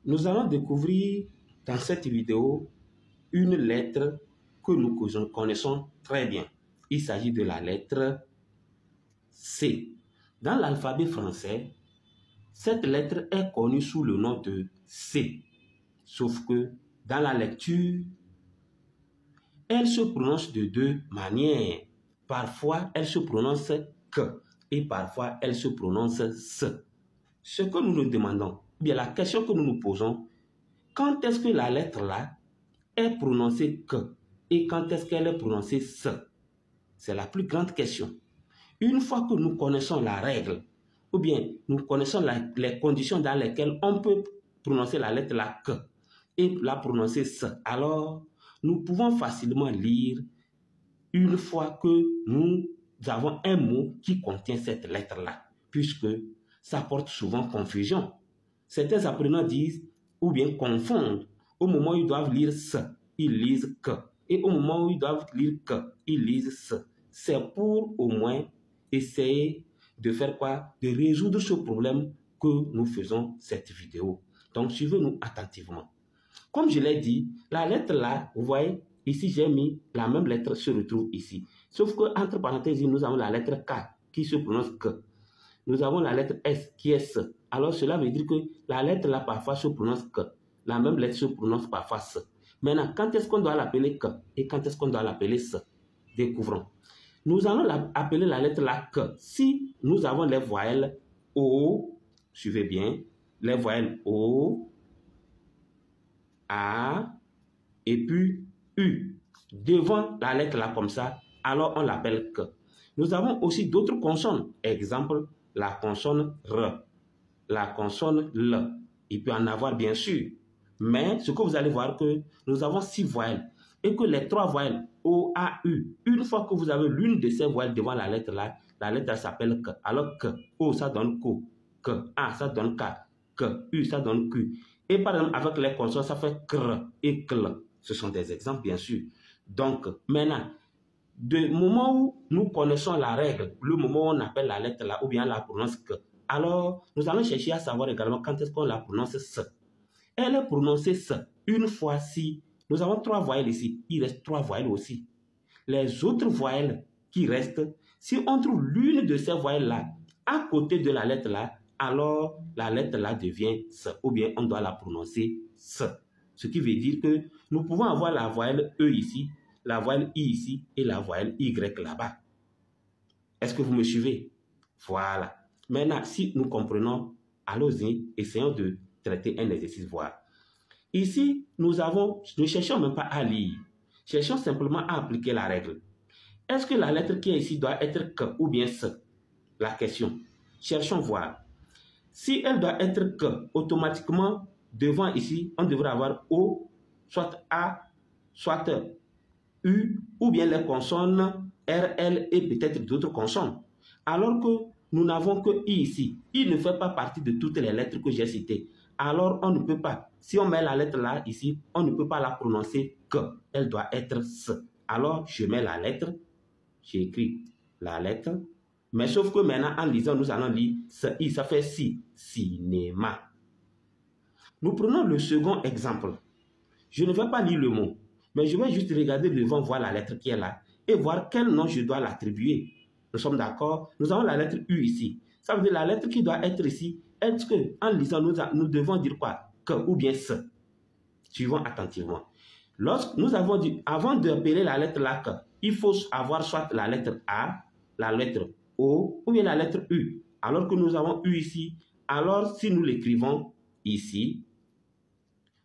Nous allons découvrir dans cette vidéo une lettre que nous connaissons très bien. Il s'agit de la lettre C. Dans l'alphabet français, cette lettre est connue sous le nom de C. Sauf que dans la lecture, elle se prononce de deux manières. Parfois, elle se prononce que et parfois, elle se prononce S. Ce que nous nous demandons, bien la question que nous nous posons, quand est-ce que la lettre là est prononcée que et quand est-ce qu'elle est prononcée S? C'est la plus grande question. Une fois que nous connaissons la règle, ou bien nous connaissons les conditions dans lesquelles on peut prononcer la lettre là que et la prononcer S, alors nous pouvons facilement lire une fois que nous avons un mot qui contient cette lettre-là, puisque ça porte souvent confusion. Certains apprenants disent ou bien confondent. Au moment où ils doivent lire ce, ils lisent que. Et au moment où ils doivent lire que, ils lisent ce. C'est pour au moins essayer de faire quoi? De résoudre ce problème que nous faisons cette vidéo. Donc, suivez-nous attentivement. Comme je l'ai dit, la lettre là, vous voyez, ici j'ai mis la même lettre se retrouve ici. Sauf que entre parenthèses, nous avons la lettre K qui se prononce que. Nous avons la lettre S qui est S. Alors cela veut dire que la lettre là parfois se prononce que. La même lettre se prononce parfois S. Maintenant, quand est-ce qu'on doit l'appeler que et quand est-ce qu'on doit l'appeler S? Découvrons. Nous allons appeler la lettre là que si nous avons les voyelles O, suivez bien, les voyelles O, A et puis U devant la lettre là comme ça, alors on l'appelle que. Nous avons aussi d'autres consonnes. Exemple, la consonne R, la consonne L. Il peut en avoir bien sûr. Mais ce que vous allez voir que nous avons 6 voyelles et que les 3 voyelles O, A, U, une fois que vous avez l'une de ces voyelles devant la lettre là, la lettre s'appelle que. Alors que O ça donne ko, que A ça donne K, que U ça donne Q. Et par exemple avec les consonnes ça fait KR et KL. Ce sont des exemples bien sûr. Donc maintenant, du moment où nous connaissons la règle, le moment où on appelle la lettre là ou bien la prononce que, alors nous allons chercher à savoir également quand est-ce qu'on la prononce S. Elle est prononcée S une fois si nous avons 3 voyelles ici, il reste 3 voyelles aussi. Les autres voyelles qui restent, si on trouve l'une de ces voyelles là à côté de la lettre là, alors la lettre là devient S ou bien on doit la prononcer S. Ce qui veut dire que nous pouvons avoir la voyelle E ici, la voyelle I ici et la voyelle Y là-bas. Est-ce que vous me suivez? Voilà. Maintenant, si nous comprenons, allons-y, essayons de traiter un exercice voir. Ici, ne cherchons même pas à lire. Cherchons simplement à appliquer la règle. Est-ce que la lettre qui est ici doit être que ou bien S? La question. Cherchons voir. Si elle doit être que, automatiquement, devant ici, on devrait avoir O, soit A, soit U, ou bien les consonnes R, L et peut-être d'autres consonnes. Alors que nous n'avons que I ici. I ne fait pas partie de toutes les lettres que j'ai citées. Alors on ne peut pas, si on met la lettre là ici, on ne peut pas la prononcer que. Elle doit être S. Alors je mets la lettre, j'écris la lettre. Mais sauf que maintenant, en lisant, nous allons lire I, ça fait si, cinéma. Nous prenons le second exemple. Je ne vais pas lire le mot, mais je vais juste regarder devant, voir la lettre qui est là et voir quel nom je dois l'attribuer. Nous sommes d'accord? Nous avons la lettre U ici. Ça veut dire la lettre qui doit être ici. Est-ce qu'en lisant, nous devons dire quoi? Que ou bien ce? Suivons attentivement. Lorsque nous avons dit, avant d'appeler la lettre là que, il faut avoir soit la lettre A, la lettre O ou bien la lettre U. Alors que nous avons U ici, alors si nous l'écrivons ici,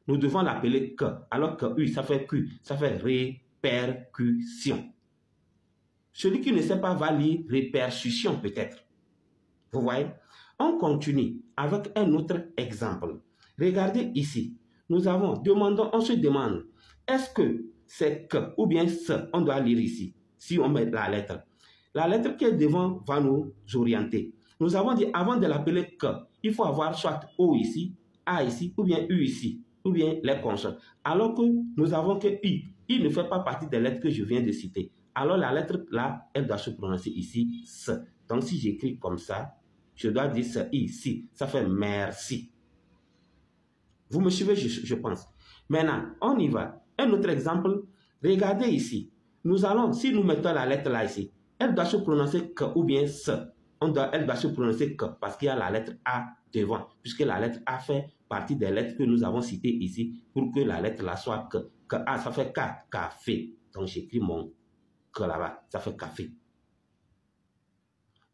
nous devons l'appeler que. Alors que U, ça fait Q, ça fait répercussion. Celui qui ne sait pas va lire répercussion peut-être. Vous voyez? On continue avec un autre exemple. Regardez ici. Nous avons, on se demande, est-ce que c'est que ou bien ce, on doit lire ici, si on met la lettre. La lettre qui est devant va nous orienter. Nous avons dit, avant de l'appeler que, il faut avoir soit O ici, A ici, ou bien U ici, ou bien les consonnes. Alors que nous avons que I. I ne fait pas partie des lettres que je viens de citer. Alors la lettre là, elle doit se prononcer ici, S. Donc si j'écris comme ça, je dois dire ce ici. Ça fait merci. Vous me suivez, je pense. Maintenant, on y va. Un autre exemple, regardez ici. Nous allons, si nous mettons la lettre là ici, elle doit se prononcer que ou bien ce. Elle doit se prononcer que parce qu'il y a la lettre A devant, puisque la lettre A fait partie des lettres que nous avons citées ici pour que la lettre là soit que. Que A, ça fait K, café. Donc j'écris mon que là-bas, ça fait café.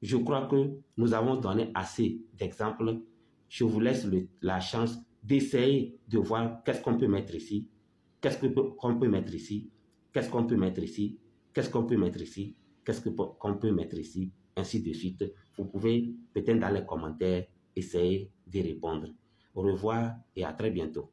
Je crois que nous avons donné assez d'exemples. Je vous laisse la chance d'essayer de voir qu'est-ce qu'on peut mettre ici, qu'est-ce qu'on peut mettre ici, qu'est-ce qu'on peut mettre ici, qu'est-ce qu'on peut mettre ici, qu'est-ce qu'on peut mettre ici, ainsi de suite. Vous pouvez peut-être dans les commentaires essayer d'y répondre. Au revoir et à très bientôt.